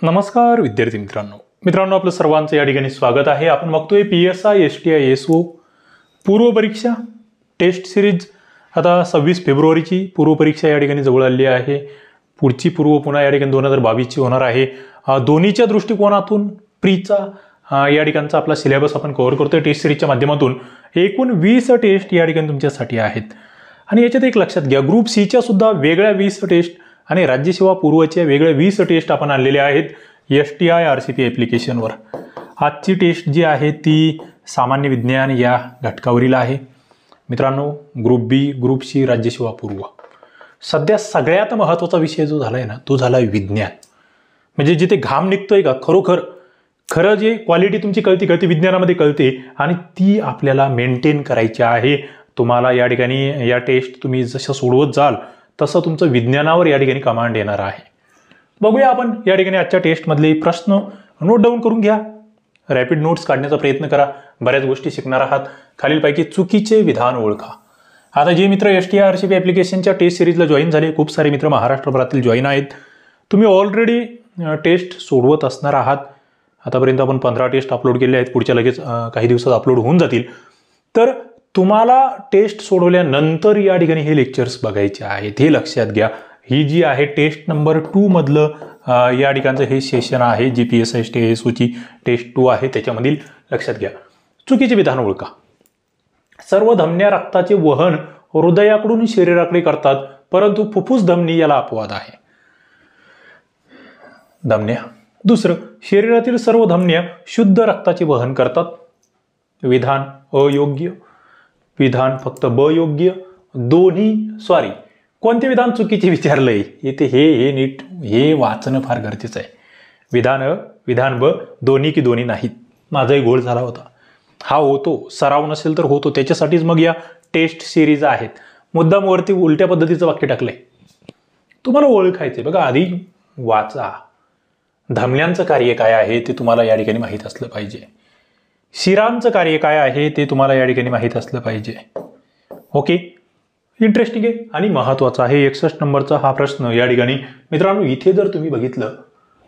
नमस्कार विद्यार्थी मित्रांनो आपलं सर्वांचं या ठिकाणी स्वागत आहे। आपण बघतोय PSI STI SO पूर्व परीक्षा टेस्ट सिरीज। आता 26 फेब्रुवारीची पूर्व परीक्षा या ठिकाणी जवळ आली आहे। पुढची पूर्व पुन्हा या ठिकाणी 2022 ची होणार आहे। दोन्हीच्या दृष्टिकोनातून प्रीचा या ठिकाणचा आपला सिलेबस आपण कव्हर करतोय टेस्ट सिरीजच्या माध्यमातून। एकूण 20 टेस्ट या ठिकाणी तुमच्यासाठी आहेत आणि याच्यात एक लक्षात घ्या, ग्रुप सी च्या सुद्धा वेगळ्या 20 टेस्ट आणि राज्यसेवा पूर्वच्या वेगळ्या 20 टेस्ट आपण आणलेले आहेत STI RCP ॲप्लिकेशनवर। आजची टेस्ट जी आहे ती सामान्य विज्ञान या घटकावरील आहे। मित्रांनो, ग्रुप बी ग्रुप सी राज्यसेवा पूर्व सध्या सगळ्यात महत्त्वाचा विषय जो झालाय ना तो झाला विज्ञान। म्हणजे जिथे घाम निघतोय का खरं जे क्वालिटी तुमची कळती विज्ञानामध्ये कळते आणि ती आपल्याला मेंटेन करायची आहे। तुम्हाला या ठिकाणी या टेस्ट तुम्ही जसं सोडवत जाल तसं तुमचं विज्ञानावर या ठिकाणी कमांड येणार आहे। बघूया आपण या ठिकाणी आजच्या टेस्टमधले प्रश्न नोट डाऊन करून घ्या, रॅपिड नोट्स काढण्याचा प्रयत्न करा, बऱ्याच गोष्टी शिकणार आहात। खालीलपैकी चुकीचे विधान ओळखा। आता जे मित्र STI RCP ॲप्लिकेशनच्या टेस्ट सिरीजला जॉईन झाले, खूप सारे मित्र महाराष्ट्रभरातील जॉईन आहेत, तुम्ही ऑलरेडी टेस्ट सोडवत असणार आहात। आतापर्यंत आपण 15 टेस्ट अपलोड केले आहेत, पुढच्या लगेच काही दिवसात अपलोड होऊन जातील। तर तुम्हाला टेस्ट सोडवल्यानंतर या ठिकाणी हे लेक्चर्स बघायचे आहेत, हे लक्षात घ्या। ही जी आहे टेस्ट नंबर 2 मधलं या ठिकाणचं हे सेशन आहे, जी PSI STI SO ची टेस्ट 2 आहे, त्याच्यामधील लक्षात घ्या। चुकीचे विधान ओळखा। सर्व धमन्या रक्ताचे वहन हृदयाकडून शरीराकडे करतात, परंतु फुफ्फुस धमनी याला अपवाद आहे। धमन्या। दुसरं, शरीरातील सर्व धमन्या शुद्ध रक्ताचे वहन करतात। विधान अयोग्य। विधान फक्त ब योग्य। दोन्ही सॉरी कोणते विधान चुकीचे विचारलंय इथे हे नीट हे वाचणं फार गरजेचं आहे। विधान अ विधान ब दोन्ही की दोन्ही नाहीत, माझाही घोळ झाला होता। हा होतो, सराव नसेल तर होतो, त्याच्यासाठीच मग या टेस्ट सिरीज आहेत। मुद्दाम वरती उलट्या पद्धतीचं वाक्य टाकलंय, तुम्हाला ओळखायचंय। बघा, आधी वाचा। धमन्यांचं कार्य काय आहे ते तुम्हाला या ठिकाणी माहीत असलं पाहिजे। शिरांचं कार्य काय आहे ते तुम्हाला या ठिकाणी माहीत असलं पाहिजे। ओके, इंटरेस्टिंग आहे आणि महत्त्वाचा आहे। 61 नंबरचा हा प्रश्न या ठिकाणी मित्रांनो, इथे जर तुम्ही बघितलं,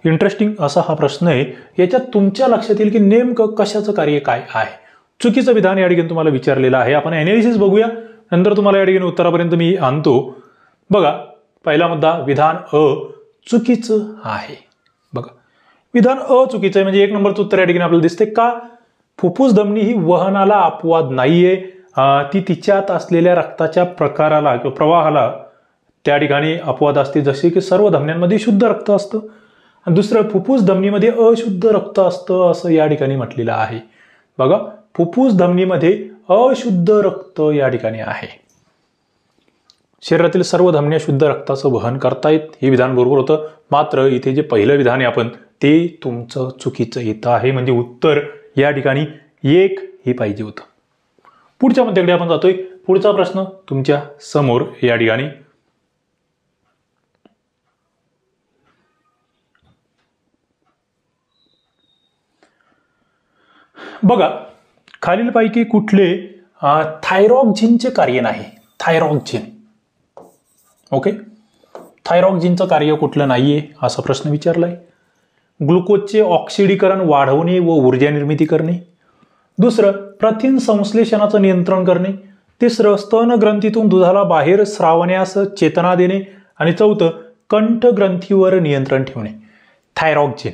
इंटरेस्टिंग असा हा प्रश्न आहे। याच्यात तुमच्या लक्षात येईल की नेमकं कशाचं कार्य काय आहे। चुकीचं विधान या ठिकाणी तुम्हाला विचारलेलं आहे। आपण ॲनालिसिस बघूया, नंतर तुम्हाला या ठिकाणी उत्तरापर्यंत मी आणतो। बघा, पहिला मुद्दा, विधान अ चुकीचं आहे। बघा, विधान अ चुकीचं आहे म्हणजे 1 नंबरचं उत्तर या ठिकाणी आपल्याला दिसते का? फुफ्फुस धमनी ही वहनाला अपवाद नाहीये, ती तिच्यात असलेल्या रक्ताच्या प्रकाराला किंवा प्रवाहाला त्या ठिकाणी अपवाद असते। जसे की सर्व धमन्यांमध्ये शुद्ध रक्त असतं आणि दुसरं फुफ्फुस धमनीमध्ये अशुद्ध रक्त असतं असं या ठिकाणी म्हटलेलं आहे। बघा, फुफ्फुस धमनीमध्ये अशुद्ध रक्त या ठिकाणी आहे। शरीरातील सर्व धमन्या शुद्ध रक्ताचं वहन करतायत, हे विधान बरोबर होतं। मात्र इथे जे पहिलं विधान आहे आपण ते तुमचं चुकीचं येतं आहे, म्हणजे उत्तर या ठिकाणी 1 हे पाहिजे होतं। पुढच्या मुद्द्याकडे आपण जातोय। पुढचा प्रश्न तुमच्या समोर या ठिकाणी बघा, खालीलपैकी कुठले थायरॉक्सिनचे कार्य नाही? थायरॉक्सिन, ओके, थायरॉक्सिनचं कार्य कुठलं नाहीये असा प्रश्न विचारलाय। ग्लुकोजचे ऑक्सिडीकरण वाढवणे व ऊर्जा निर्मिती करणे। दुसरं, प्रथिन संश्लेषणाचं नियंत्रण करणे। तिसरं, स्तन ग्रंथीतून दुधाला बाहेर स्रावण्यास चेतना देणे। आणि चौथं, कंठ ग्रंथीवर नियंत्रण ठेवणे। थायरॉक्सिन,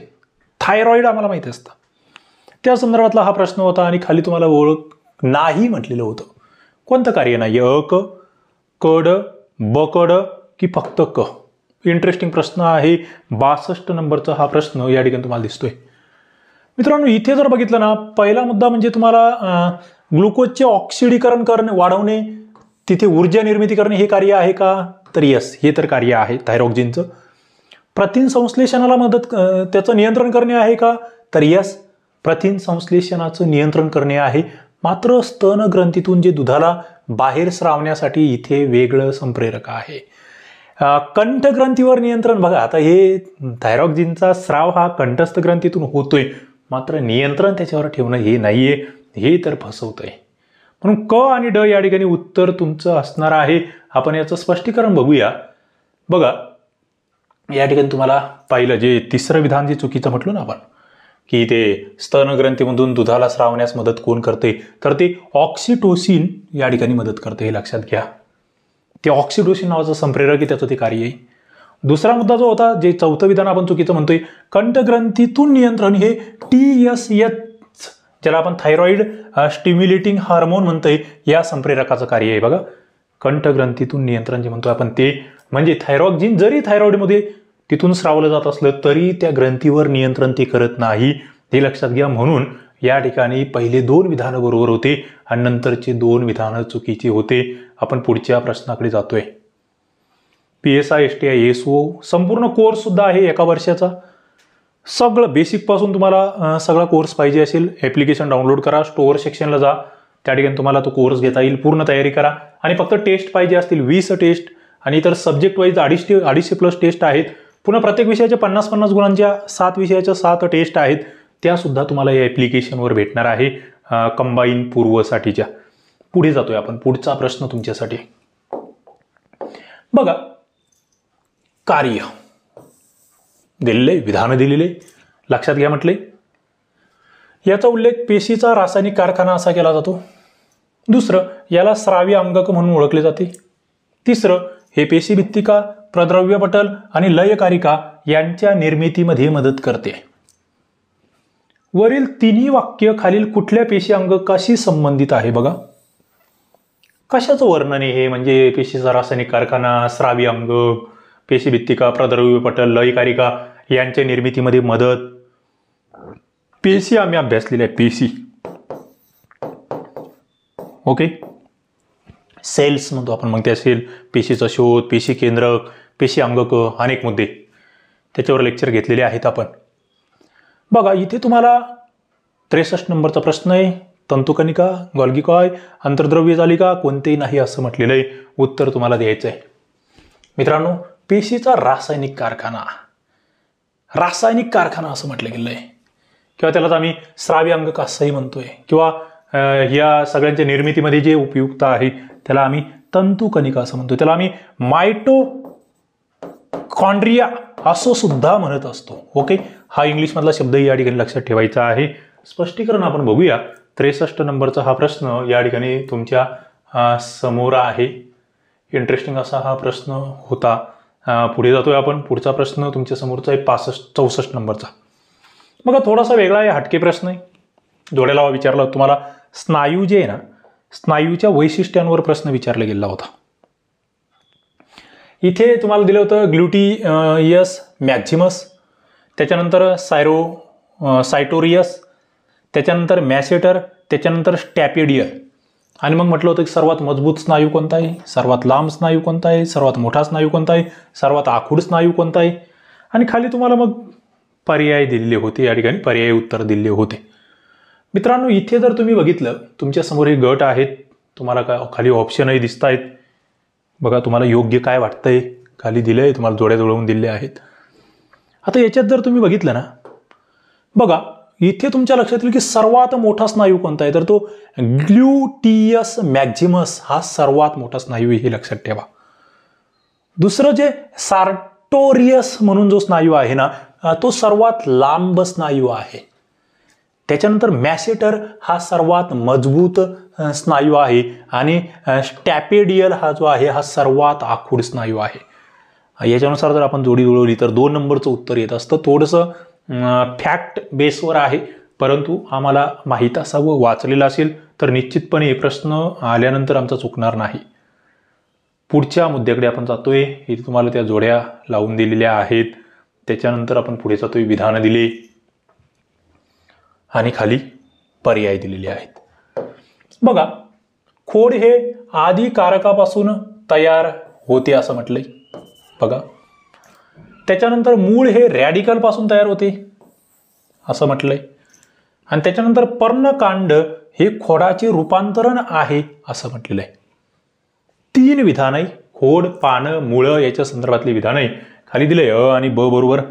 थायरॉइड आम्हाला माहिती असतं, त्या संदर्भातला हा प्रश्न होता आणि खाली तुम्हाला ओळख नाही म्हटलेलं होतं। कोणतं कार्य नाही? अ क, क ड, ब क ड की फक्त क? इंटरेस्टिंग प्रश्न आहे। 62 नंबरचा हा प्रश्न या ठिकाणी तुम्हाला दिसतोय। मित्रांनो, इथे जर बघितलं ना, पहिला मुद्दा म्हणजे तुम्हाला ग्लुकोजचे ऑक्सिडीकरण करणे वाढवणे, तिथे ऊर्जा निर्मिती करणे हे कार्य आहे का? तर यस, हे तर कार्य आहे थायरॉक्सिनचं। प्रथिन संश्लेषणाला मदत त्याचं नियंत्रण करणे आहे का? तर यस, प्रथिन संश्लेषणाचं नियंत्रण करणे आहे। मात्र स्तन ग्रंथीतून जे दुधाला बाहेर स्रावण्यासाठी इथे वेगळं संप्रेरक आहे। कंठ ग्रंथीवर नियंत्रण, बघा आता हे थायरॉक्सिनचा स्राव हा कंठस्थ ग्रंथीतून होतोय, मात्र नियंत्रण त्याच्यावर ठेवणं हे नाहीये, हे तर फसवतंय। म्हणून क आणि ड या ठिकाणी उत्तर तुमचं असणार आहे। आपण याचं स्पष्टीकरण बघूया। बघा, या ठिकाणी तुम्हाला पाहिलं जे तिसरं विधान जे चुकीचं म्हटलं ना आपण, की ते स्तनग्रंथीमधून दुधाला स्रावण्यास मदत कोण करते, तर ते ऑक्सिटोसिन या ठिकाणी मदत करते, हे लक्षात घ्या. ते ऑक्सिटोसिन नावाचं संप्रेरक आहे, त्याचं ते कार्य आहे. दुसरा मुद्दा जो होता, जे चौथं विधान आपण चुकीचं म्हणतोय, कंठग्रंथीतून नियंत्रण, हे TSH ज्याला आपण थायरॉइड स्टिम्युलेटिंग हार्मोन म्हणतोय, या संप्रेरकाचं कार्य आहे. बघा, कंठग्रंथीतून नियंत्रण जे म्हणतोय आपण ते म्हणजे थायरॉक्सिन जरी थायरॉइडमध्ये तिथून स्रावलं जात असलं तरी त्या ग्रंथीवर नियंत्रण ते करत नाही, हे लक्षात घ्या. म्हणून या ठिकाणी पहिले 2 विधानं बरोबर होते आणि नंतरचे 2 विधानं चुकीची होते. आपण पुढच्या प्रश्नाकडे जातोय. PSI STI ASO संपूर्ण कोर्स सुद्धा आहे, 1 वर्षाचा. सगळं बेसिक पासून तुम्हाला सगळा कोर्स पाहिजे असेल, ॲप्लिकेशन डाउनलोड करा, स्टोअर सेक्शनला जा, त्या ठिकाणी तुम्हाला तो कोर्स घेता येईल. पूर्ण तयारी करा. आणि फक्त टेस्ट पाहिजे असतील 20 टेस्ट आणि इतर सब्जेक्ट वाईज 250+ टेस्ट आहेत. पुन्हा प्रत्येक विषयाच्या 50-50 गुणांच्या 7 विषयाच्या 7 टेस्ट आहेत, त्या सुद्धा तुम्हाला या ॲप्लिकेशनवर भेटणार आहे कंबाईन पूर्वसाठीच्या. पुढे जातोय आपण. पुढचा प्रश्न तुमच्यासाठी बघा, कार्य दिलेले, विधान दिलेले, लक्षात घ्या म्हटले. याचा उल्लेख पेशीचा रासायनिक कारखाना असा केला जातो. दुसरं, याला स्रावी अंगक म्हणून ओळखले जाते. तिसरं, हे पेशीभित्तिका, प्रद्रव्यपटल आणि लयकारिका यांच्या निर्मितीमध्ये मदत करते. वरील तिन्ही वाक्य खालील कुठल्या पेशी अंगकाशी संबंधित आहे? बघा, कशाचं वर्णन आहे हे? म्हणजे पेशीचा रासायनिक कारखाना, स्रावी अंगक, पेशीभित्तिका, प्रद्रव्यपटल, लयकारिका यांच्या निर्मितीमध्ये मदत. पेशी आम्ही अभ्यासलेल्या आहे, पेशी. ओके, सेल्स म्हणतो आपण, मग त्या सेल, पेशीचा शोध, पेशी केंद्रक, पेशी अंगक, अनेक मुद्दे त्याच्यावर लेक्चर घेतलेले आहेत आपण. बघा, इथे तुम्हाला 63 नंबरचा प्रश्न आहे. तंतुकणिका, गोल्गी कॉय, अंतर्द्रव्य जालिका कोणतेही नाही असं म्हटलेलं आहे. उत्तर तुम्हाला द्यायचं आहे. मित्रांनो, पेशीचा रासायनिक कारखाना, रासायनिक कारखाना असं म्हटलं गेलं आहे, किंवा त्यालाच आम्ही स्रावी अंगक असंही म्हणतोय, किंवा या सगळ्यांच्या निर्मितीमध्ये जे उपयुक्त आहे त्याला आम्ही तंतुकणिका असं म्हणतो. त्याला आम्ही मायटोकॉन्ड्रिया असं सुद्धा म्हणत असतो. ओके, हा इंग्लिशमधला शब्दही या ठिकाणी लक्षात ठेवायचा आहे. स्पष्टीकरण आपण बघूया. 63 नंबरचा हा प्रश्न या ठिकाणी तुमच्या समोर आहे. इंटरेस्टिंग असा हा प्रश्न होता. पुढे जातोय आपण. पुढचा प्रश्न तुमच्या समोरचा आहे 64 नंबरचा. बघा, थोडासा वेगळा आहे, हटके प्रश्न आहे. जोड्याला विचारला तुम्हाला स्नायू जे आहे ना, स्नायूच्या वैशिष्ट्यांवर प्रश्न विचारला गेला होता. इथे तुम्हाला दिलं होतं ग्लुटियस मॅक्झिमस, त्याच्यानंतर सायटोरियस, त्याच्यानंतर मॅसेटर, त्याच्यानंतर स्टॅपेडियल, आणि मग म्हटलं होतं की सर्वात मजबूत स्नायू कोणता आहे, सर्वात लांब स्नायू कोणता आहे, सर्वात मोठा स्नायू कोणता आहे, सर्वात आखूड स्नायू कोणता आहे, आणि खाली तुम्हाला मग पर्याय दिलेले होते. या ठिकाणी पर्याय उत्तर दिलेले होते. मित्रांनो, इथे जर तुम्ही बघितलं, तुमच्या समोर हे गट आहेत, तुम्हाला काय खाली ऑप्शनही दिसत आहेत. बघा, तुम्हाला योग्य काय वाटतंय खाली दिले आहे, तुम्हाला जोड्या जुळवून दिले आहेत. आता याच्यात जर तुम्ही बघितलं ना, बघा इथे तुमच्या लक्षात येईल की सर्वात मोठा स्नायू कोणता आहे, तर तो ग्लुटियस मॅक्झिमस हा सर्वात मोठा स्नायू आहे, हे लक्षात ठेवा. दुसरं जे सार्टोरियस म्हणून जो स्नायू आहे ना, तो सर्वात लांब स्नायू आहे. त्याच्यानंतर मॅसेटर हा सर्वात मजबूत स्नायू आहे, आणि स्टॅपेडियल हा जो आहे हा सर्वात आखूड स्नायू आहे. याच्यानुसार जर आपण जोडी जुळवली तर 2 नंबरचं उत्तर येत असतं. थोडंसं फॅक्ट बेसवर आहे, परंतु आम्हाला माहीत असावं, वाचलेलं असेल तर निश्चितपणे हे प्रश्न आल्यानंतर आमचा चुकणार नाही. पुढच्या मुद्द्याकडे आपण जातोय. इथे तुम्हाला त्या जोड्या लावून दिलेल्या आहेत. त्याच्यानंतर आपण पुढे जातोय. विधानं दिले आणि खाली पर्याय दिलेले आहेत. बघा, खोड हे आदी कारकापासून तयार होते असं म्हटलंय. बघा, त्याच्यानंतर मूळ हे रॅडिकल पासून तयार होते असं म्हटलंय, आणि त्याच्यानंतर पर्णकांड हे खोडाचे रूपांतरण आहे असं म्हटलेलं आहे. 3 विधान आहे, खोड, पानं, मुळं याच्या संदर्भातली विधान आहे. खाली दिले अ आणि ब बरोबर,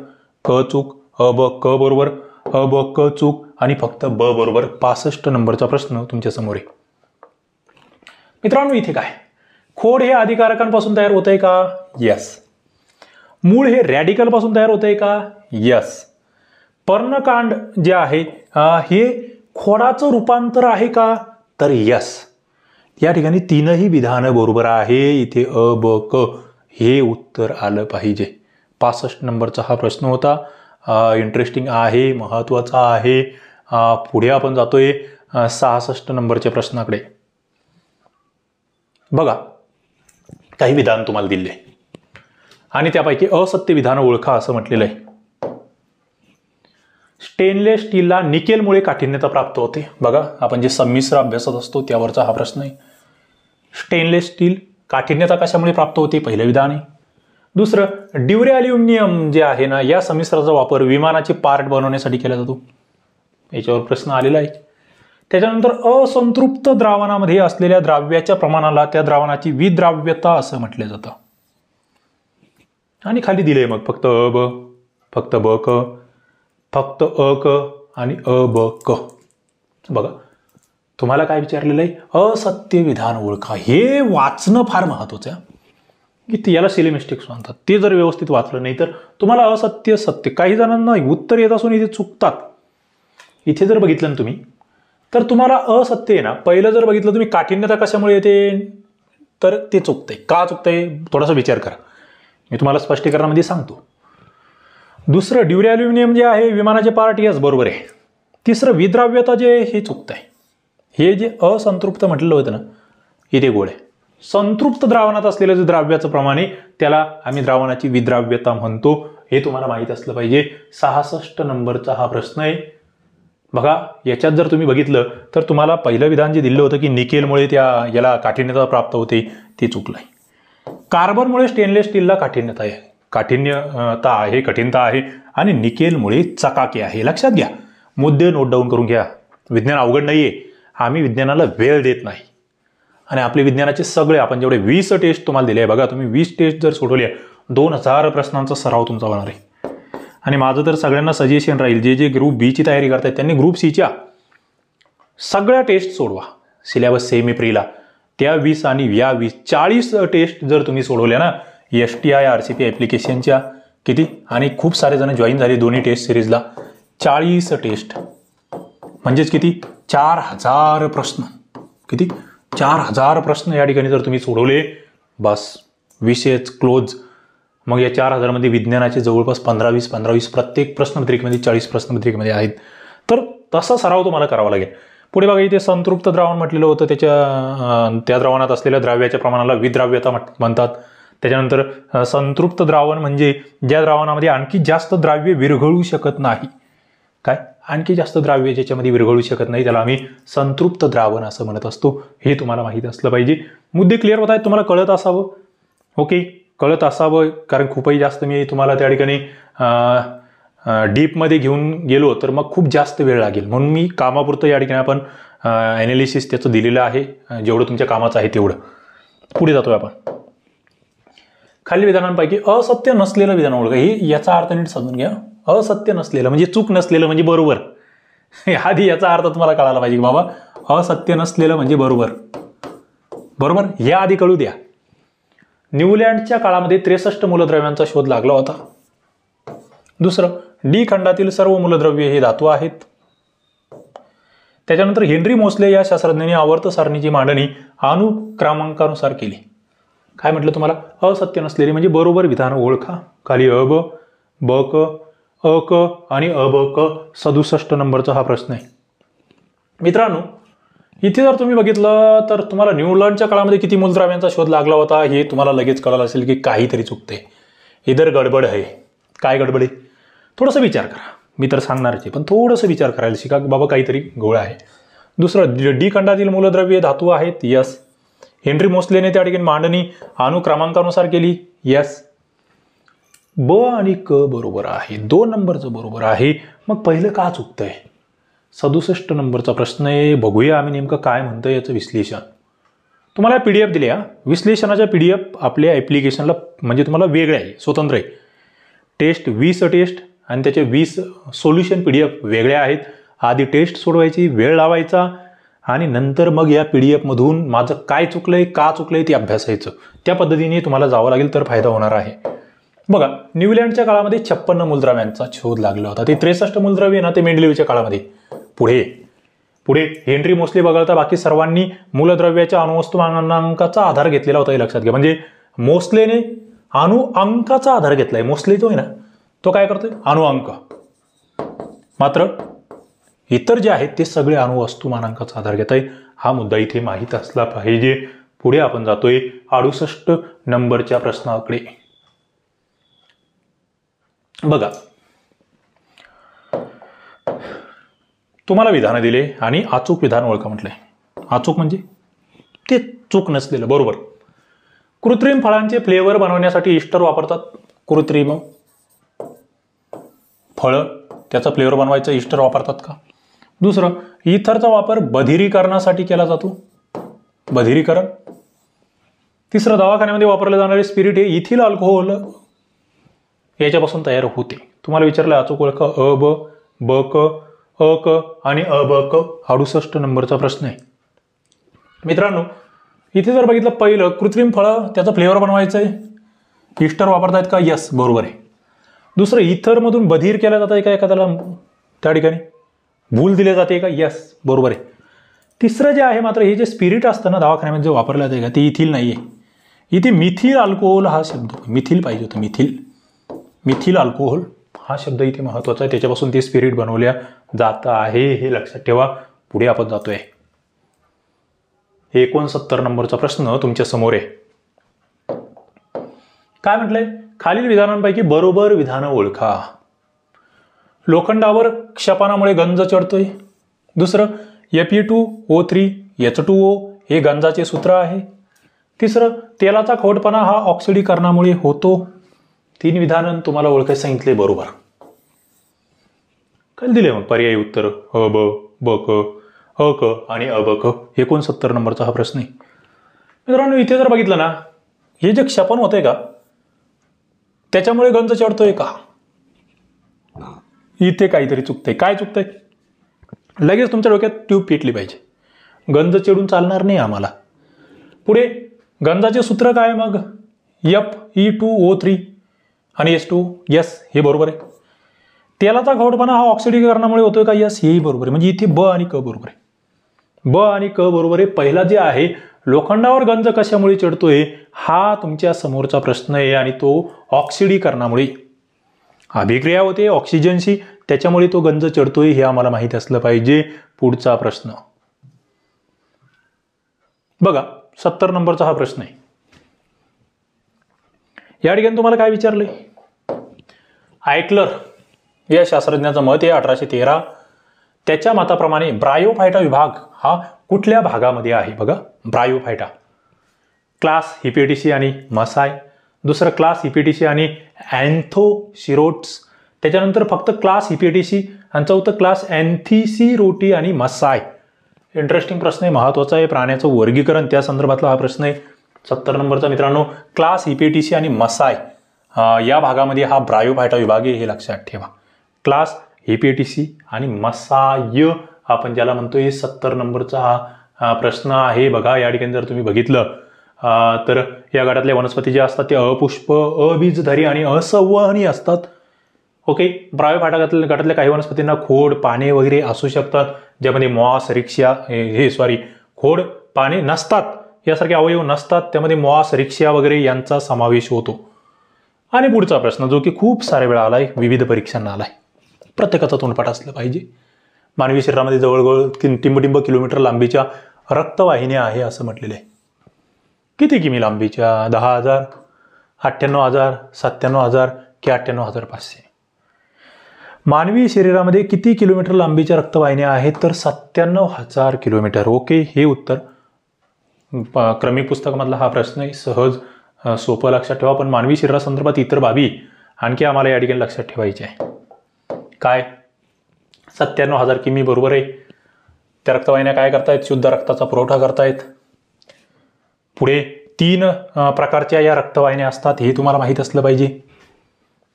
क चूक, अ ब क बरोबर, अ ब क चूक, आणि फक्त ब बरोबर. 65 नंबरचा प्रश्न तुमच्या समोर आहे. मित्रांनो, इथे काय, खोड हे आदिकारकांपासून तयार होत आहे का? येस. मूळ हे रॅडिकल पासून तयार होतंय का? यस. पर्णकांड जे आहे हे खोडाचं रूपांतर आहे का? तर यस. या ठिकाणी तीनही विधानं बरोबर आहे. इथे अ ब क हे उत्तर आलं पाहिजे. 65 नंबरचा हा प्रश्न होता. इंटरेस्टिंग आहे, महत्वाचा आहे. पुढे आपण जातोय 66 नंबरच्या प्रश्नाकडे. बघा, काही विधान तुम्हाला दिले आणि त्यापैकी असत्य विधान ओळखा असं म्हटलेलं आहे. स्टेनलेस स्टीलला निकेलमुळे काठिण्यता प्राप्त होते. बघा, आपण जे संमिश्र अभ्यासात असतो त्यावरचा हा प्रश्न आहे. स्टेनलेस स्टील काठिण्यता कशामुळे प्राप्त होते? पहिलं विधान आहे. दुसरं, ड्युरॅल्युमिनियम जे आहे ना, या संमिश्राचा वापर विमानाचे पार्ट बनवण्यासाठी केला जातो. याच्यावर प्रश्न आलेला आहे. त्याच्यानंतर असंतृप्त द्रावणामध्ये असलेल्या द्राव्याच्या प्रमाणाला त्या द्रावणाची विद्राव्यता असं म्हटलं जातं. आणि खाली दिले मग फक्त अ ब, फक्त ब क, फक्त अ क आणि अ ब क. बघा, तुम्हाला काय विचारलेलं आहे? असत्य विधान ओळखा. हे वाचणं फार महत्वाचं आहे की याला सिली मिस्टेक्स म्हणतात. ते जर व्यवस्थित वाचलं नाही तर तुम्हाला असत्य सत्य, काही जणांना उत्तर येत असून इथे चुकतात. इथे जर बघितलं ना तुम्ही तर तुम्हाला असत्य आहे ना, पहिलं जर बघितलं तुम्ही काठिण्यता कशामुळे येते तर ते चुकतंय. का चुकतंय थोडासा विचार करा, मी तुम्हाला स्पष्टीकरणामध्ये सांगतो. दुसरं, ड्युरॅल्युमिनियम जे आहे विमानाचे पार्ट, यस बरोबर आहे. तिसरं, विद्राव्यता जे हे चुकतंय. हे जे असंतृप्त म्हटलेलं होतं ना, इथे गोळ आहे. संतृप्त द्रावणात असलेलं जे द्राव्याचं प्रमाण आहे त्याला आम्ही द्रावणाची विद्राव्यता म्हणतो. हे तुम्हाला माहीत असलं पाहिजे. 66 नंबरचा हा प्रश्न आहे. बघा, याच्यात जर तुम्ही बघितलं तर तुम्हाला पहिलं विधान जे दिलं होतं की निकेलमुळे याला काठिण्यता प्राप्त होते ते चुकलं आहे. कार्बनमुळे स्टेनलेस स्टीलला काठिण्यता आहे, कठीणता आहे आणि निकेलमुळे चकाकी आहे. लक्षात घ्या, मुद्दे नोट डाऊन करून घ्या. विज्ञान अवघड नाहीये. आम्ही विज्ञानाला वेळ देत नाही आणि आपले विज्ञानाचे सगळे आपण जेवढे 20 टेस्ट तुम्हाला दिले आहे, बघा तुम्ही 20 टेस्ट जर सोडवल्या 2000 प्रश्नांचा सराव तुमचा होणार आहे. आणि माझं तर सगळ्यांना सजेशन राहील, जे ग्रुप बी ची तयारी करतायत त्यांनी ग्रुप सी च्या सगळ्या टेस्ट सोडवा. सिलेबस सेम एप्रिलला त्या 20 आणि या 20 40 टेस्ट जर तुम्ही सोडवल्या ना STI RCP ॲप्लिकेशनच्या, किती आणि खूप सारे जण जॉईन झाले दोन्ही टेस्ट सिरीजला. 40 टेस्ट म्हणजेच किती? 4000 प्रश्न. किती? 4000 प्रश्न या ठिकाणी जर तुम्ही सोडवले, बस विषयच क्लोज. मग या 4000 मध्ये विज्ञानाचे जवळपास 15-20 प्रत्येक प्रश्नपत्रिकेमध्ये 40 प्रश्नपत्रिकेमध्ये आहेत. तर तसा सराव तुम्हाला करावा लागेल. पुढे बघा, इथे संतृप्त द्रावण म्हटलेलं होतं, त्या द्रावणात असलेल्या द्राव्याच्या प्रमाणाला विद्राव्यता म्हणतात. त्याच्यानंतर संतृप्त द्रावण म्हणजे ज्या द्रावणामध्ये आणखी जास्त द्राव्य विरघळू शकत नाही. काय? आणखी जास्त द्राव्य ज्याच्यामध्ये विरघळू शकत नाही त्याला आम्ही संतृप्त द्रावण असं म्हणत असतो. हे तुम्हाला माहीत असलं पाहिजे. मुद्दे क्लिअर होत आहेत, तुम्हाला कळत असावं. ओके, कळत असावं, कारण खूपही जास्त मी तुम्हाला त्या ठिकाणी डीपमध्ये घेऊन गेलो तर मग खूप जास्त वेळ लागेल. म्हणून मी कामापुरतं या ठिकाणी आपण ॲनालिसिस त्याचं दिलेलं आहे, जेवढं तुमच्या कामाचं आहे तेवढं. पुढे जातोय आपण. खालील विधानांपैकी असत्य नसलेलं विधान ओळखा. हे याचा अर्थ नीट समजून घ्या. असत्य नसलेलं म्हणजे चूक नसलेलं म्हणजे बरोबर. आधी याचा अर्थ तुम्हाला कळायला पाहिजे की बाबा असत्य नसलेलं म्हणजे बरोबर. बरोबर, हे आधी कळू द्या. न्यूलँडच्या काळामध्ये 63 मूलद्रव्यांचा शोध लागला होता. दुसरं, डी खंडातील सर्व मूलद्रव्ये हे धातू आहेत. त्याच्यानंतर हेनरी मोसले या शास्त्रज्ञांनी आवर्त सारणीची मांडणी अनुक्रमांकानुसार केली. काय म्हटलं तुम्हाला? असत्य नसलेले म्हणजे बरोबर विधान ओळखा. खाली अ ब, ब क, अ क आणि अ ब क. 67 नंबरचा हा प्रश्न आहे. मित्रांनो, इथे जर तुम्ही बघितलं तर तुम्हाला न्यूलँडच्या काळामध्ये किती मूलद्रव्यांचा शोध लागला होता हे तुम्हाला लगेच कळालं असेल की काहीतरी चुकते. इधर गडबड आहे. काय गडबड आहे? थोडंसं विचार करा. मी तर सांगणारच आहे, पण थोडंसं विचार करायला शिका की बाबा काहीतरी घोळ आहे. दुसरं, डी खंडातील मूलद्रव्ये धातू आहेत. यस. हेनरी मोसलेने त्या ठिकाणी मांडणी अनुक्रमांकानुसार केली. यस. ब आणि क बरोबर आहे. 2 नंबरचं बरोबर आहे. मग पहिलं का चुकतंय? 67 नंबरचा प्रश्न आहे. बघूया आम्ही नेमकं काय म्हणतोय याचं विश्लेषण. तुम्हाला PDF दिल्या. विश्लेषणाच्या PDF आपल्या ॲप्लिकेशनला म्हणजे तुम्हाला वेगळं आहे, स्वतंत्र आहे. टेस्ट 20 टेस्ट आणि त्याचे 20 सोल्युशन PDF वेगळ्या आहेत. आधी टेस्ट सोडवायची, वेळ लावायचा आणि नंतर मग या PDF मधून माझं काय चुकलंय, का चुकलंय ते अभ्यासायचं. त्या पद्धतीने तुम्हाला जावं लागेल तर फायदा होणार आहे. बघा, न्यूझीलंडच्या काळामध्ये 56 मूलद्रव्यांचा शोध लागला होता. ते 63 मूलद्रव्य ना ते मेंडलीवच्या काळामध्ये. पुढे हेनरी मोस्ले वगळता बाकी सर्वांनी मूलद्रव्याच्या अणुवस्तुमानांकाचा आधार घेतलेला होता हे लक्षात घ्या. म्हणजे मोस्लेने अणुअंकाचा आधार घेतलाय. मोस्ले जो आहे ना तो काय करतोय, अणुअंक. मात्र इतर जे आहेत ते सगळे अणुवस्तुमानांकाचा आधार घेत आहे. हा मुद्दा इथे माहीत असला पाहिजे. पुढे आपण जातोय 68 नंबरच्या प्रश्नाकडे. बघा, तुम्हाला विधानं दिले आणि अचूक विधान ओळखा म्हटलंय. अचूक म्हणजे ते चूक नसलेलं, बरोबर. कृत्रिम फळांचे फ्लेवर बनवण्यासाठी इस्टर वापरतात. कृत्रिम फळं त्याचा फ्लेवर बनवायचा इस्टर वापरतात का? दुसरं, इथरचा वापर बधिरीकरणासाठी केला जातो. बधिरीकरण. तिसरं, दवाखान्यामध्ये वापरले जाणारे स्पिरिट हे इथिल अल्कोहोल याच्यापासून तयार होते. तुम्हाला विचारलं अचूक ओळखा. अ ब ब क अ क आणि अ ब क. 68 नंबरचा प्रश्न आहे. मित्रांनो, इथे जर बघितलं, पहिलं कृत्रिम फळं त्याचं फ्लेवर बनवायचं आहे, इस्टर वापरतायत का? यस, बरोबर आहे. दुसरं, इथरमधून बधीर केला जात आहे का एखाद्याला, त्या ठिकाणी भूल दिले जाते का? यस, बरोबर आहे. तिसरं जे आहे मात्र हे जे स्पिरिट असतं ना दवाखान्यामध्ये जे वापरलं जाते का ते इथिल नाही आहे. इथे मिथिल अल्कोहोल हा शब्द, मिथिल पाहिजे होतं, मिथिल अल्कोहोल हा शब्द इथे महत्वाचा आहे. त्याच्यापासून ते स्पिरिट बनवल्या जात आहे हे लक्षात ठेवा. पुढे आपण जातोय. 69 नंबरचा प्रश्न तुमच्या समोर आहे. काय म्हटलंय? खालील विधानांपैकी बरोबर विधानं ओळखा. लोखंडावर क्षपणामुळे गंज चढतोय. दुसरं, Fe2O3 H2O हे गंजाचे सूत्र आहे. तिसरं, तेलाचा खवटपणा हा ऑक्सिडीकरणामुळे होतो. 3 विधानं तुम्हाला ओळखायला सांगितले, बरोबर. काय दिले मग पर्यायी उत्तर? अ ब ब क अ क आणि अ ब क. 69 नंबरचा हा प्रश्न आहे. मित्रांनो, इथे जर बघितलं ना, हे जे क्षपण होतंय का त्याच्यामुळे गंज चढतोय का? इथे काहीतरी चुकतंय. काय चुकतंय? लगेच तुमच्या डोक्यात ट्यूब पेटली पाहिजे. गंज चिडून चालणार नाही आम्हाला. पुढे गंजाचे सूत्र काय मग? Fe2O3 आणि H2. यस, हे बरोबर आहे. तेलाचा खवटपणा हा ऑक्सिडीकरणामुळे होतोय का? यस, हेही बरोबर आहे. म्हणजे इथे ब आणि क बरोबर आहे. ब आणि क बरोबर आहे. पहिला जे आहे लोखंडावर गंज कशामुळे चढतोय हा तुमच्या समोरचा प्रश्न आहे आणि तो ऑक्सिडीकरणामुळे. अभिक्रिया होते ऑक्सिजनशी, त्याच्यामुळे तो गंज चढतोय हे आम्हाला माहित असलं पाहिजे. पुढचा प्रश्न बघा, 70 नंबरचा हा प्रश्न आहे. या ठिकाणी तुम्हाला काय विचारलंय? आयक्लर या शास्त्रज्ञाचं मत आहे 1813. त्याच्या मताप्रमाणे ब्रायोफायटा विभाग हा कुठल्या भागामध्ये आहे? बघा, ब्रायोफायटा. क्लास हिपेटिसी आणि मसाय. दुसरं क्लास हिपेटिसी आणि अँथोशिरोट्स. त्याच्यानंतर फक्त क्लास हिपेटिसी आणि चौथं क्लास अँथिसिरोटी आणि मसाय. इंटरेस्टिंग प्रश्न आहे, महत्वाचा आहे. प्राण्याचं वर्गीकरण त्या संदर्भातला हा प्रश्न आहे. 70 नंबरचा मित्रांनो, क्लास हिपेटिसी आणि मसाय या भागामध्ये हा ब्रायोफायटा विभाग आहे हे लक्षात ठेवा. क्लास हिपेटिसी आणि मसाय आपण ज्याला म्हणतोय 70 नंबरचा हा प्रश्न आहे. बघा, या ठिकाणी जर तुम्ही बघितलं तर या गटातल्या वनस्पती जे असतात ते अपुष्प, अबीजधारी आणि असंवहनी असतात. ओके, ब्रायोफायटा गटातल्या काही वनस्पतींना खोड, पाने वगैरे असू शकतात, ज्यामध्ये मॉस, रिक्षा खोड, पाने नसतात, यासारखे अवयव नसतात. त्यामध्ये मॉस, रिक्षा वगैरे यांचा समावेश होतो. आणि पुढचा प्रश्न जो की खूप साऱ्या वेळा आलाय, विविध परीक्षांना आलाय, प्रत्येकाचा तोंडपाठ असलं पाहिजे. मानवी शरीरामध्ये जवळजवळ टिंब किलोमीटर लांबीच्या रक्तवाहिन्या आहे असं म्हटलेलं आहे. किती किमी लांबीच्या? 10,000, 98,000, 97,000 की 98,500? मानवी शरीरामध्ये किती किलोमीटर लांबीच्या रक्तवाहिन्या आहेत? तर 97,000 किलोमीटर. ओके, हे उत्तर क्रमिक पुस्तकामधला हा प्रश्न आहे. सहज सोपं लक्षात ठेवा. पण मानवी शरीरासंदर्भात इतर बाबी आणखी आम्हाला या ठिकाणी लक्षात ठेवायचे आहे. काय? 97,000 किमी बरोबर आहे. त्या रक्तवाहिन्या काय करतायत? शुद्ध रक्ताचा पुरवठा करतायत. पुढे 3 प्रकारच्या या रक्तवाहिन्या असतात हे तुम्हाला माहीत असलं पाहिजे.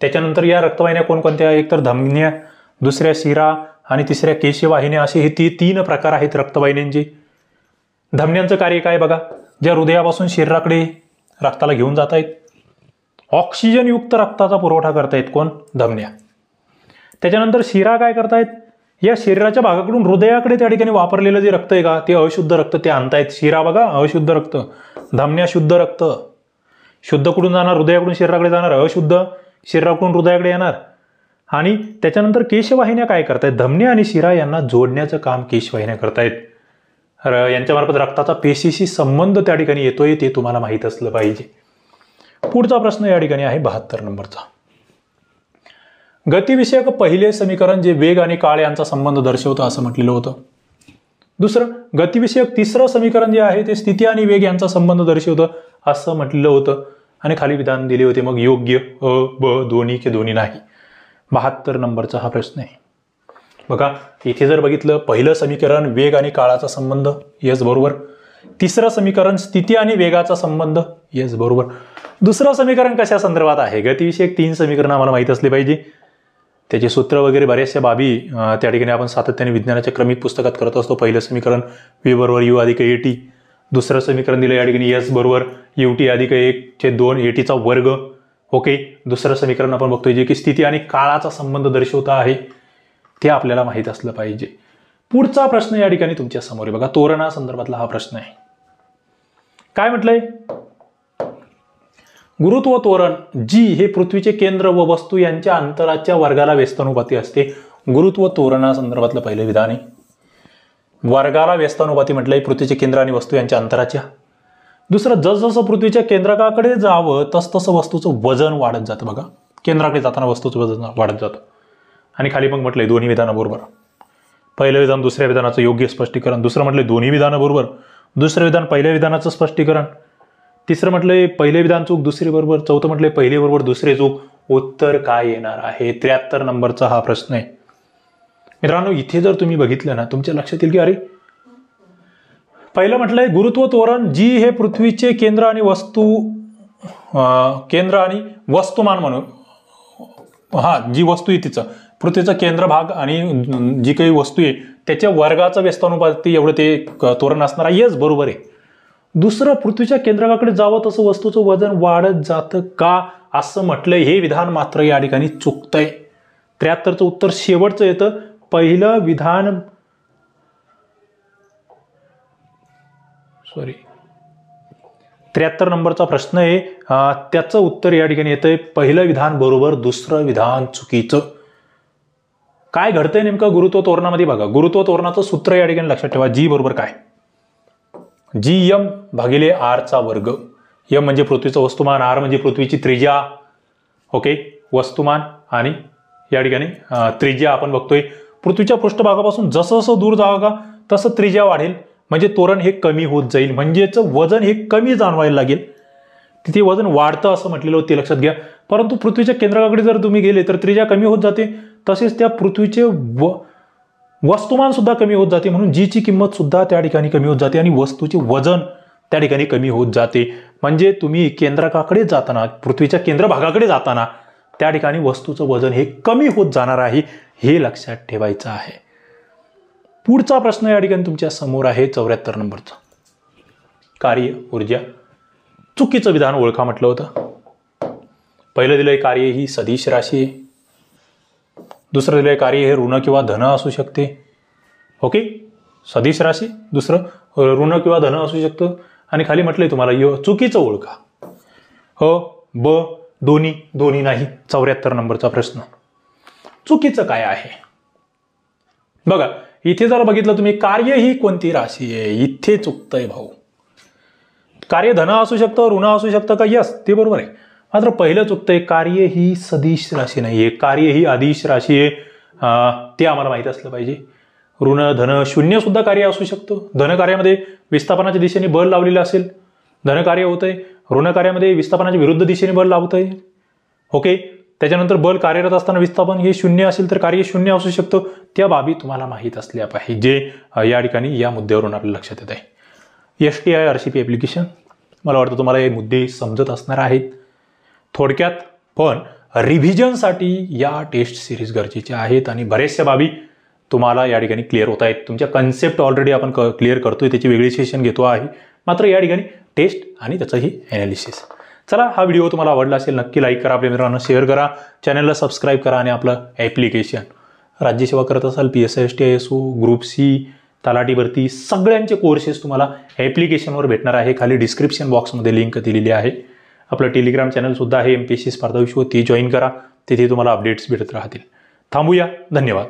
त्याच्यानंतर या रक्तवाहिन्या कोणकोणत्या? एक तर धमन्या, दुसऱ्या शिरा आणि तिसऱ्या केशवाहिन्या, असे हे 3 प्रकार आहेत रक्तवाहिन्यांचे. धमन्यांचं कार्य काय? बघा, ज्या हृदयापासून शरीराकडे रक्ताला घेऊन जात आहेत. ऑक्सिजनयुक्त रक्ताचा पुरवठा करतायत कोण? धमन्या. त्याच्यानंतर शिरा काय करतायत? या शरीराच्या भागाकडून हृदयाकडे त्या ठिकाणी वापरलेलं जे रक्त आहे का ते अशुद्ध रक्त ते आणतायत. शिरा बघा अशुद्ध रक्त, धमन्या शुद्ध रक्त. शुद्ध कुठून जाणार? हृदयाकडून शरीराकडे जाणार. अशुद्ध शरीराकडून हृदयाकडे येणार. आणि त्याच्यानंतर केशवाहिन्या काय करतायत? धमन्या आणि शिरा यांना जोडण्याचं काम केशवाहिन्या करतायत. यांच्यामार्फत रक्ताचा पेशीशी संबंध त्या ठिकाणी येतोय ते तुम्हाला माहीत असलं पाहिजे. पुढचा प्रश्न या ठिकाणी आहे 72 नंबरचा. गतिविषयक पहिले समीकरण जे वेग आणि काळ यांचा संबंध दर्शवतं असं म्हटलेलं होतं. दुसरं गतिविषयक तिसरं समीकरण जे आहे ते स्थिती आणि वेग यांचा संबंध दर्शवतं असं म्हटलेलं होतं. आणि खाली विधान दिले होते मग योग्य अ ब दोन्ही की दोन्ही नाही. 72 नंबरचा हा प्रश्न आहे. बघा इथे जर बघितलं पहिलं समीकरण वेग आणि काळाचा संबंध, यस बरोबर. तिसरं समीकरण स्थिती आणि वेगाचा संबंध, यस बरोबर. दुसरं समीकरण कशा संदर्भात आहे? गतिविषयक 3 समीकरण आम्हाला माहित असले पाहिजे. त्याचे सूत्र वगैरे बऱ्याचशा बाबी त्या ठिकाणी आपण सातत्याने विज्ञानाच्या क्रमिक पुस्तकात करत असतो. पहिलं समीकरण v बरोबर u अधिक at. दुसरं समीकरण दिलं या ठिकाणी s बरोबर ut अधिक 1/2 at चा वर्ग. ओके. दुसरं समीकरण आपण बघतोय जे की स्थिती आणि काळाचा संबंध दर्शवत आहे ते आपल्याला माहित असलं पाहिजे. पुढचा प्रश्न या ठिकाणी तुमच्या समोर आहे बघा. तोरणा संदर्भातला हा प्रश्न आहे. काय म्हटलंय? गुरुत्व त्वरण जी हे पृथ्वीचे केंद्र व वस्तू यांच्या अंतराच्या वर्गाला व्यस्तानुपाती असते. गुरुत्व त्वरणा संदर्भातलं पहिलं विधान आहे. वर्गाला व्यस्तानुपाती म्हटलंय पृथ्वीचे केंद्र आणि वस्तू यांच्या अंतराच्या. दुसरं जसजसं पृथ्वीच्या केंद्रकाकडे जावं तसतसं वस्तूचं वजन वाढत जातं. बघा केंद्राकडे जाताना वस्तूचं वजन वाढत जातं. आणि खाली मग म्हटलंय दोन्ही विधानाबरोबर. पहिलं विधान दुसऱ्या विधानाचं योग्य स्पष्टीकरण. दुसरं म्हटलंय दोन्ही विधानाबरोबर दुसरं विधान पहिल्या विधानाचं स्पष्टीकरण. तिसरं म्हटलंय पहिले विधान चूक दुसरे बरोबर. चौथं म्हटलंय पहिले बरोबर दुसरे चूक. उत्तर काय येणार आहे? 73 नंबरचा हा प्रश्न आहे. मित्रांनो इथे जर तुम्ही बघितलं ना तुमच्या लक्षात येईल की अरे पहिलं म्हटलंय गुरुत्व त्वरण जी हे पृथ्वीचे केंद्र आणि वस्तुमान म्हणून जी वस्तू आहे तिचं पृथ्वीचा केंद्र भाग आणि जी काही वस्तू आहे त्याच्या वर्गाचं व्यस्तानुपाती एवढं ते त्वरण असणार आहे. यस बरोबर आहे. दुसरं पृथ्वीच्या केंद्राकडे जावं तसं वस्तूचं वजन वाढत जातं का असं म्हटलंय हे विधान मात्र या ठिकाणी चुकतंय. 73चं उत्तर शेवटचं येतं. पहिलं विधान 73 नंबरचा प्रश्न आहे त्याचं उत्तर या ठिकाणी येतंय पहिलं विधान बरोबर दुसरं विधान चुकीचं. काय घडतंय नेमकं गुरुत्व त्वरणामध्ये बघा. गुरुत्व त्वरणाचं सूत्र या ठिकाणी लक्षात ठेवा. जी बरोबर काय? gm भागिले r चा वर्ग. m म्हणजे पृथ्वीचं वस्तुमान, r म्हणजे पृथ्वीची त्रिज्या. ओके. वस्तुमान आणि या ठिकाणी त्रिज्या आपण बघतोय पृथ्वीच्या पृष्ठभागापासून जसं जसं दूर जावं का तसं त्रिज्या वाढेल म्हणजे त्वरण हे कमी होत जाईल. म्हणजेच वजन हे कमी जाणवायला लागेल. तिथे वजन वाढतं असं म्हटलेलं होतं ते लक्षात घ्या. परंतु पृथ्वीच्या केंद्राकडे जर तुम्ही गेले तर त्रिज्या कमी होत जाते. तसेच त्या पृथ्वीचे वस्तुमान सुद्धा कमी होत जाते. म्हणून जीची किंमत सुद्धा त्या ठिकाणी कमी होत जाते आणि वस्तूचे वजन त्या ठिकाणी कमी होत जाते. म्हणजे तुम्ही केंद्राकडे जाताना पृथ्वीच्या केंद्रभागाकडे जाताना त्या ठिकाणी वस्तूचं वजन हे कमी होत जाणार आहे हे लक्षात ठेवायचं आहे. पुढचा प्रश्न या ठिकाणी तुमच्या समोर आहे 74 नंबरचा. कार्य ऊर्जा चुकीचं विधान ओळखा म्हटलं होतं. पहिलं दिलंय कार्य ही सदिश राशी आहे. दुसरं दिलंय कार्य हे ऋण किंवा धन असू शकते. ओके. सदिश राशी. दुसरं ऋण किंवा धन असू शकतं. आणि खाली म्हटलंय तुम्हाला चुकीचं ओळखा. ब दोन्ही नाही. 74 नंबरचा प्रश्न. चुकीचं काय आहे बघा. इथे जर बघितलं तुम्ही कार्य ही कोणती राशी आहे इथे चुकतंय भाऊ. कार्य धन असू शकतं ऋण असू शकतं का? यस ते बरोबर आहे. मात्र पहिलं चुकतंय. कार्य ही सदिश राशी नाहीये. कार्य ही अदिश राशी आहे. ते आम्हाला माहित असलं पाहिजे. ऋण धन शून्य सुद्धा कार्य असू शकतं. धन कार्यामध्ये विस्थापनाच्या दिशेने बल लावलेलं असेल धन कार्य होतंय. ऋण कार्यामध्ये विस्थापनाच्या विरुद्ध दिशेने बल लावतंय. ओके. त्याच्यानंतर बल कार्यरत असताना विस्थापन हे शून्य असेल तर कार्य शून्य असू शकतं. त्या बाबी तुम्हाला माहीत असल्या पाहिजे. या ठिकाणी या मुद्द्यावरून आपल्या लक्षात येत आहे. STI RCP ॲप्लिकेशन मला वाटतं तुम्हाला हे मुद्दे समजत असणार आहेत थोडक्यात. पण रिव्हिजनसाठी या टेस्ट सिरीज गरजेच्या आहेत आणि बऱ्याचशा बाबी तुम्हाला या ठिकाणी क्लिअर होत आहेत. तुमच्या कन्सेप्ट ऑलरेडी आपण क्लिअर करतोय त्याची वेगळी सेशन घेतो आहे. मात्र या ठिकाणी टेस्ट आणि त्याचंही ॲनालिसिस. चला, हा व्हिडिओ तुम्हाला आवडला असेल नक्की लाईक करा, आपल्या मित्रांना शेअर करा, चॅनलला सबस्क्राईब करा आणि आपलं ॲप्लिकेशन राज्यसेवा करत असाल PSI STI ASO group C तलाठी भरती सगळ्यांचे कोर्सेस तुम्हाला ॲप्लिकेशनवर भेटणार आहे. खाली डिस्क्रिप्शन बॉक्समध्ये लिंक दिलेली आहे. आपलं टेलिग्राम चॅनलसुद्धा आहे MPSC स्पर्धा विश्व, ते जॉईन करा, तिथे तुम्हाला अपडेट्स भेटत राहतील. थांबूया, धन्यवाद.